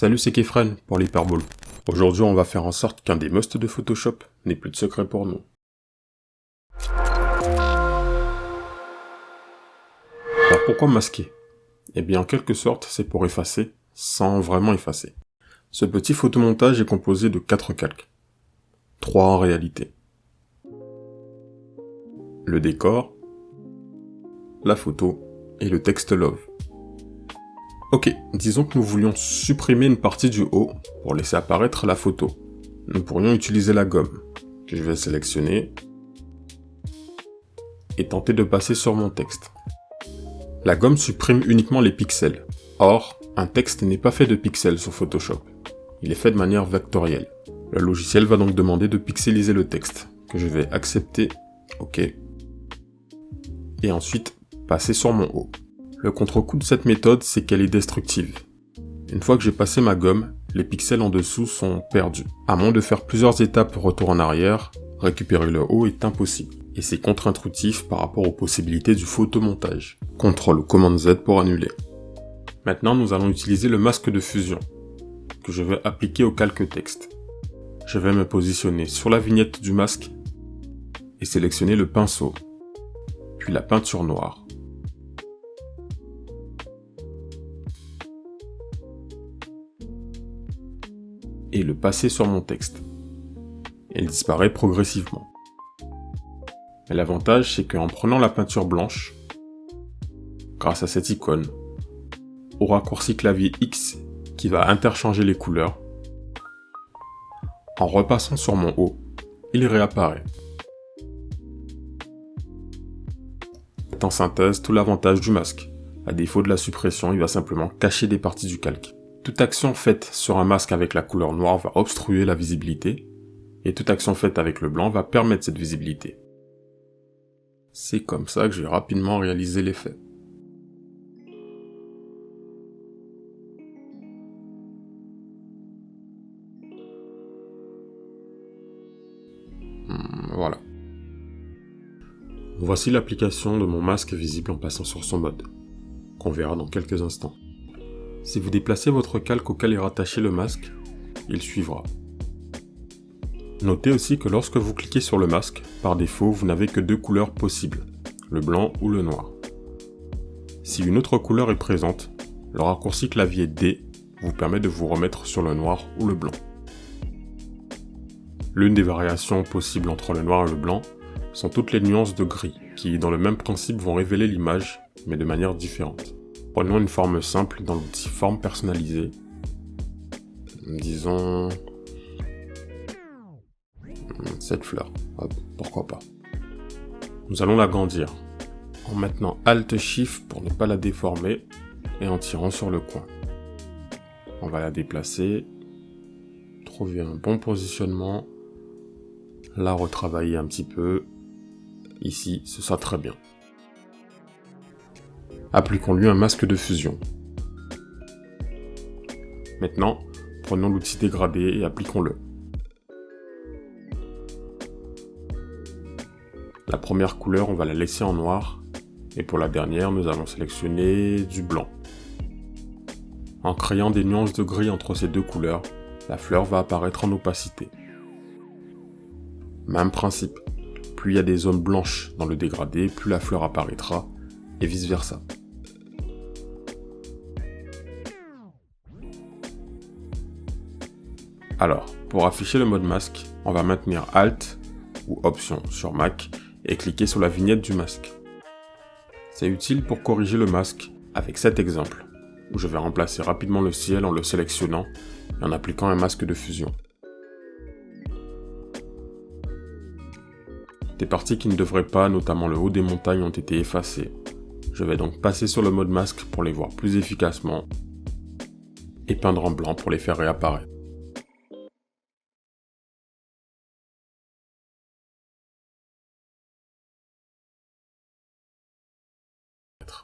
Salut, c'est Kefren pour l'Hyperbole. Aujourd'hui, on va faire en sorte qu'un des musts de Photoshop n'ait plus de secret pour nous. Alors pourquoi masquer? Eh bien, en quelque sorte, c'est pour effacer, sans vraiment effacer. Ce petit photomontage est composé de 4 calques. 3 en réalité. Le décor, la photo et le texte love. Ok, disons que nous voulions supprimer une partie du haut pour laisser apparaître la photo. Nous pourrions utiliser la gomme, que je vais sélectionner, et tenter de passer sur mon texte. La gomme supprime uniquement les pixels. Or, un texte n'est pas fait de pixels sur Photoshop. Il est fait de manière vectorielle. Le logiciel va donc demander de pixeliser le texte, que je vais accepter, ok, et ensuite passer sur mon haut. Le contre-coup de cette méthode, c'est qu'elle est destructive. Une fois que j'ai passé ma gomme, les pixels en dessous sont perdus. À moins de faire plusieurs étapes retour en arrière, récupérer le haut est impossible. Et c'est contre-intuitif par rapport aux possibilités du photomontage. CTRL ou commande Z pour annuler. Maintenant, nous allons utiliser le masque de fusion, que je vais appliquer au calque texte. Je vais me positionner sur la vignette du masque et sélectionner le pinceau, puis la peinture noire. Et le passer sur mon texte. Il disparaît progressivement. Mais l'avantage, c'est qu'en prenant la peinture blanche, grâce à cette icône, au raccourci clavier X qui va interchanger les couleurs, en repassant sur mon haut, il réapparaît. C'est en synthèse tout l'avantage du masque. À défaut de la suppression, il va simplement cacher des parties du calque. Toute action faite sur un masque avec la couleur noire va obstruer la visibilité, et toute action faite avec le blanc va permettre cette visibilité. C'est comme ça que j'ai rapidement réalisé l'effet. Voilà. Voici l'application de mon masque visible en passant sur son mode, qu'on verra dans quelques instants. Si vous déplacez votre calque auquel est rattaché le masque, il suivra. Notez aussi que lorsque vous cliquez sur le masque, par défaut, vous n'avez que deux couleurs possibles, le blanc ou le noir. Si une autre couleur est présente, le raccourci clavier D vous permet de vous remettre sur le noir ou le blanc. L'une des variations possibles entre le noir et le blanc sont toutes les nuances de gris, qui dans le même principe vont révéler l'image, mais de manière différente. Prenons une forme simple dans l'outil forme personnalisée. Disons cette fleur. Hop, pourquoi pas. Nous allons l'agrandir en maintenant Alt Shift pour ne pas la déformer et en tirant sur le coin. On va la déplacer, trouver un bon positionnement, la retravailler un petit peu. Ici, ce sera très bien. Appliquons-lui un masque de fusion. Maintenant, prenons l'outil dégradé et appliquons-le. La première couleur, on va la laisser en noir, et pour la dernière, nous allons sélectionner du blanc. En créant des nuances de gris entre ces deux couleurs, la fleur va apparaître en opacité. Même principe, plus il y a des zones blanches dans le dégradé, plus la fleur apparaîtra, et vice versa. Alors, pour afficher le mode masque, on va maintenir Alt ou Option sur Mac et cliquer sur la vignette du masque. C'est utile pour corriger le masque avec cet exemple, où je vais remplacer rapidement le ciel en le sélectionnant et en appliquant un masque de fusion. Des parties qui ne devraient pas, notamment le haut des montagnes, ont été effacées. Je vais donc passer sur le mode masque pour les voir plus efficacement et peindre en blanc pour les faire réapparaître.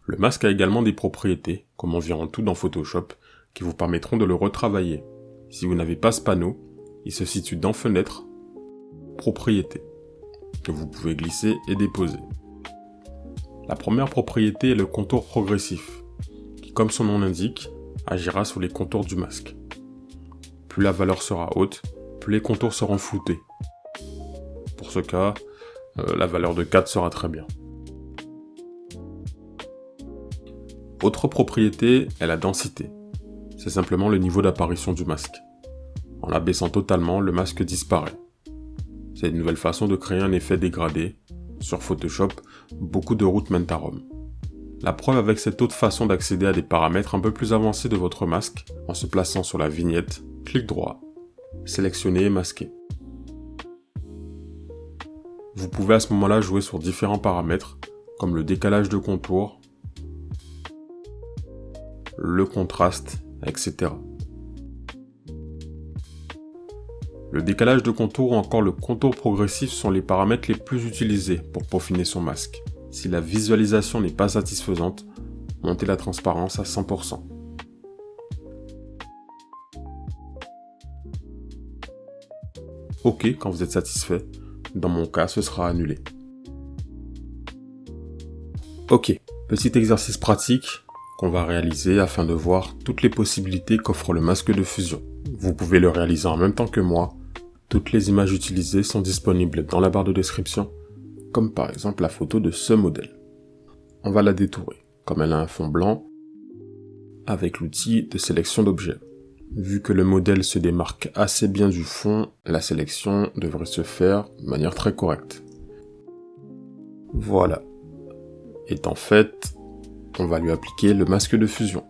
Le masque a également des propriétés, comme environ tout dans Photoshop, qui vous permettront de le retravailler. Si vous n'avez pas ce panneau, il se situe dans Fenêtre, Propriétés, que vous pouvez glisser et déposer. La première propriété est le contour progressif, qui, comme son nom l'indique, agira sur les contours du masque. Plus la valeur sera haute, plus les contours seront floutés. Pour ce cas, la valeur de 4 sera très bien. Autre propriété est la densité. C'est simplement le niveau d'apparition du masque. En l'abaissant totalement, le masque disparaît. C'est une nouvelle façon de créer un effet dégradé. Sur Photoshop, beaucoup de routes mènent à Rome. La preuve avec cette autre façon d'accéder à des paramètres un peu plus avancés de votre masque, en se plaçant sur la vignette, clic droit, sélectionner et masquer. Vous pouvez à ce moment-là jouer sur différents paramètres, comme le décalage de contour, le contraste, etc. Le décalage de contour ou encore le contour progressif sont les paramètres les plus utilisés pour peaufiner son masque. Si la visualisation n'est pas satisfaisante, montez la transparence à 100%. OK quand vous êtes satisfait. Dans mon cas, ce sera annulé. OK, petit exercice pratique qu'on va réaliser afin de voir toutes les possibilités qu'offre le masque de fusion. Vous pouvez le réaliser en même temps que moi. Toutes les images utilisées sont disponibles dans la barre de description, comme par exemple la photo de ce modèle. On va la détourer, comme elle a un fond blanc, avec l'outil de sélection d'objets. Vu que le modèle se démarque assez bien du fond, la sélection devrait se faire de manière très correcte. Voilà. Étant faite, on va lui appliquer le masque de fusion.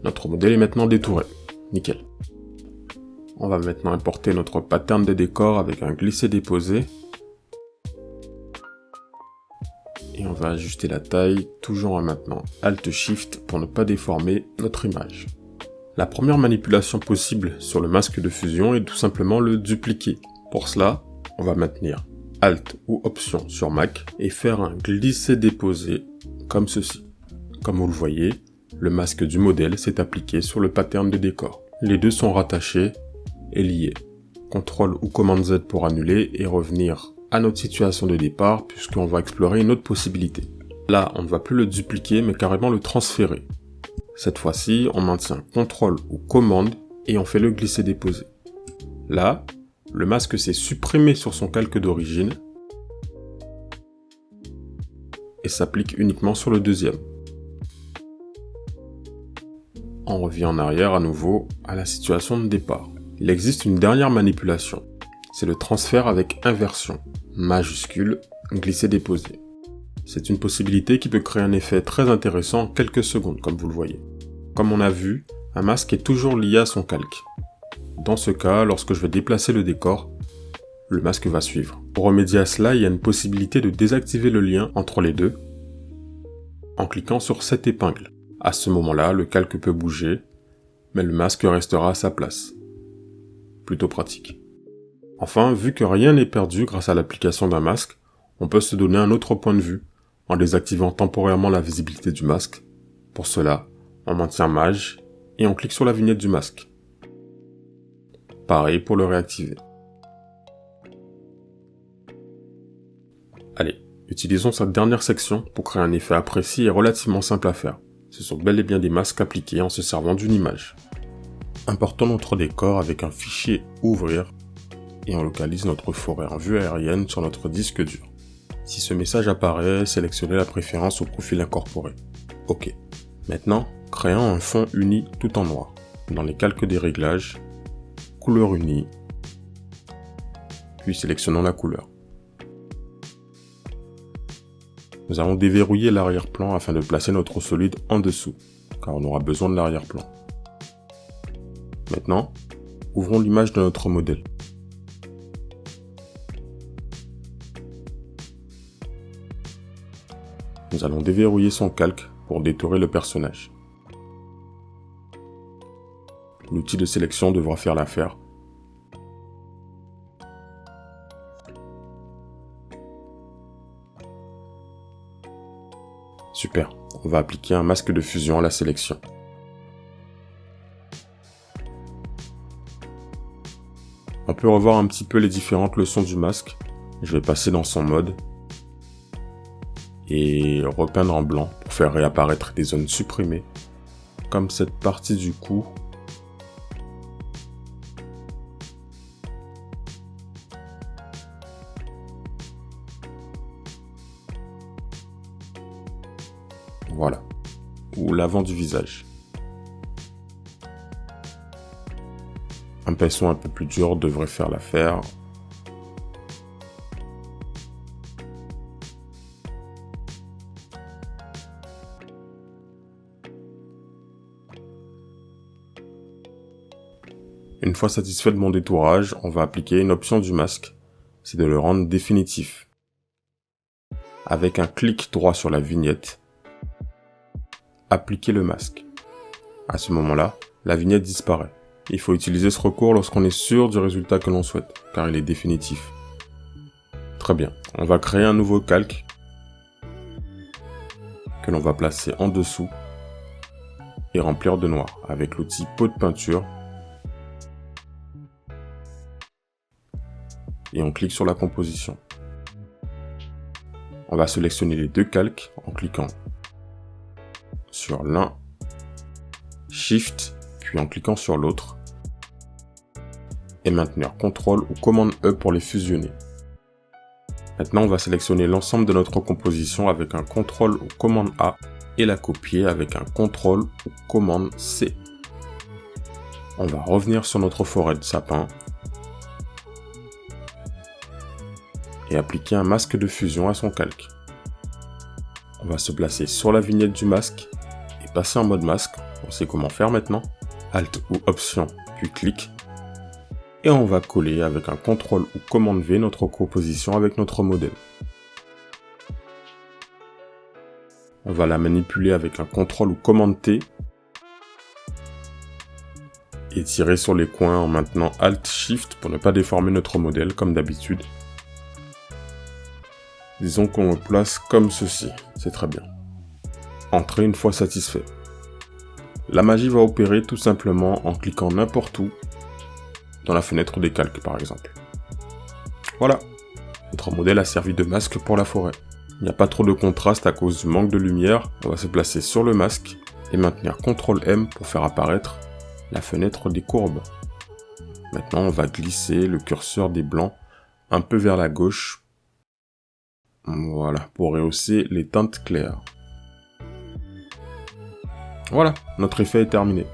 Notre modèle est maintenant détouré. Nickel. On va maintenant importer notre pattern de décor avec un glisser-déposer. Et on va ajuster la taille, toujours en maintenant Alt-Shift pour ne pas déformer notre image. La première manipulation possible sur le masque de fusion est tout simplement le dupliquer. Pour cela, on va maintenir Alt ou Option sur Mac et faire un glisser-déposer comme ceci. Comme vous le voyez, le masque du modèle s'est appliqué sur le pattern de décor. Les deux sont rattachés et liés. CTRL ou Commande Z pour annuler et revenir à notre situation de départ puisqu'on va explorer une autre possibilité. Là, on ne va plus le dupliquer mais carrément le transférer. Cette fois-ci, on maintient CTRL ou Commande et on fait le glisser-déposer. Là, le masque s'est supprimé sur son calque d'origine et s'applique uniquement sur le deuxième. On revient en arrière à nouveau à la situation de départ. Il existe une dernière manipulation, c'est le transfert avec inversion, majuscule, glisser-déposer. C'est une possibilité qui peut créer un effet très intéressant en quelques secondes, comme vous le voyez. Comme on a vu, un masque est toujours lié à son calque. Dans ce cas, lorsque je vais déplacer le décor, le masque va suivre. Pour remédier à cela, il y a une possibilité de désactiver le lien entre les deux en cliquant sur cette épingle. À ce moment-là, le calque peut bouger, mais le masque restera à sa place. Plutôt pratique. Enfin, vu que rien n'est perdu grâce à l'application d'un masque, on peut se donner un autre point de vue en désactivant temporairement la visibilité du masque. Pour cela, on maintient Maj et on clique sur la vignette du masque. Pareil pour le réactiver. Allez, utilisons cette dernière section pour créer un effet précis et relativement simple à faire. Ce sont bel et bien des masques appliqués en se servant d'une image. Importons notre décor avec un fichier ouvrir et on localise notre forêt en vue aérienne sur notre disque dur. Si ce message apparaît, sélectionnez la préférence au profil incorporé. OK. Maintenant, créons un fond uni tout en noir. Dans les calques des réglages, couleur unie, puis sélectionnons la couleur. Nous allons déverrouiller l'arrière-plan afin de placer notre solide en dessous, car on aura besoin de l'arrière-plan. Maintenant, ouvrons l'image de notre modèle. Nous allons déverrouiller son calque pour détourer le personnage. L'outil de sélection devra faire l'affaire. Super, on va appliquer un masque de fusion à la sélection. On peut revoir un petit peu les différentes leçons du masque. Je vais passer dans son mode et repeindre en blanc pour faire réapparaître des zones supprimées, comme cette partie du cou Voilà. Ou l'avant du visage. Un pinceau un peu plus dur devrait faire l'affaire. Une fois satisfait de mon détourage, on va appliquer une option du masque, c'est de le rendre définitif. Avec un clic droit sur la vignette, appliquez le masque. À ce moment-là, la vignette disparaît. Il faut utiliser ce recours lorsqu'on est sûr du résultat que l'on souhaite, car il est définitif. Très bien, on va créer un nouveau calque que l'on va placer en dessous et remplir de noir avec l'outil pot de peinture. Et on clique sur la composition. On va sélectionner les deux calques en cliquant sur l'un, Shift, puis en cliquant sur l'autre, et maintenir CTRL ou commande E pour les fusionner. Maintenant, on va sélectionner l'ensemble de notre composition avec un CTRL ou commande A et la copier avec un CTRL ou commande C. On va revenir sur notre forêt de sapin et appliquer un masque de fusion à son calque. On va se placer sur la vignette du masque et passer en mode masque. On sait comment faire maintenant. Alt ou Option, puis clic. Et on va coller avec un CTRL ou commande V notre composition avec notre modèle. On va la manipuler avec un CTRL ou commande T. Et tirer sur les coins en maintenant Alt Shift pour ne pas déformer notre modèle comme d'habitude. Disons qu'on le place comme ceci, c'est très bien. Entrez une fois satisfait. La magie va opérer tout simplement en cliquant n'importe où, dans la fenêtre des calques par exemple. Voilà, notre modèle a servi de masque pour la forêt. Il n'y a pas trop de contraste à cause du manque de lumière, on va se placer sur le masque et maintenir CTRL M pour faire apparaître la fenêtre des courbes. Maintenant on va glisser le curseur des blancs un peu vers la gauche. Voilà, pour rehausser les teintes claires. Voilà, notre effet est terminé.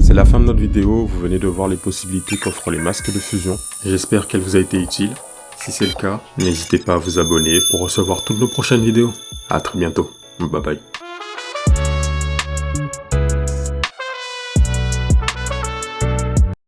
C'est la fin de notre vidéo, vous venez de voir les possibilités qu'offrent les masques de fusion. J'espère qu'elle vous a été utile. Si c'est le cas, n'hésitez pas à vous abonner pour recevoir toutes nos prochaines vidéos. À très bientôt, bye bye.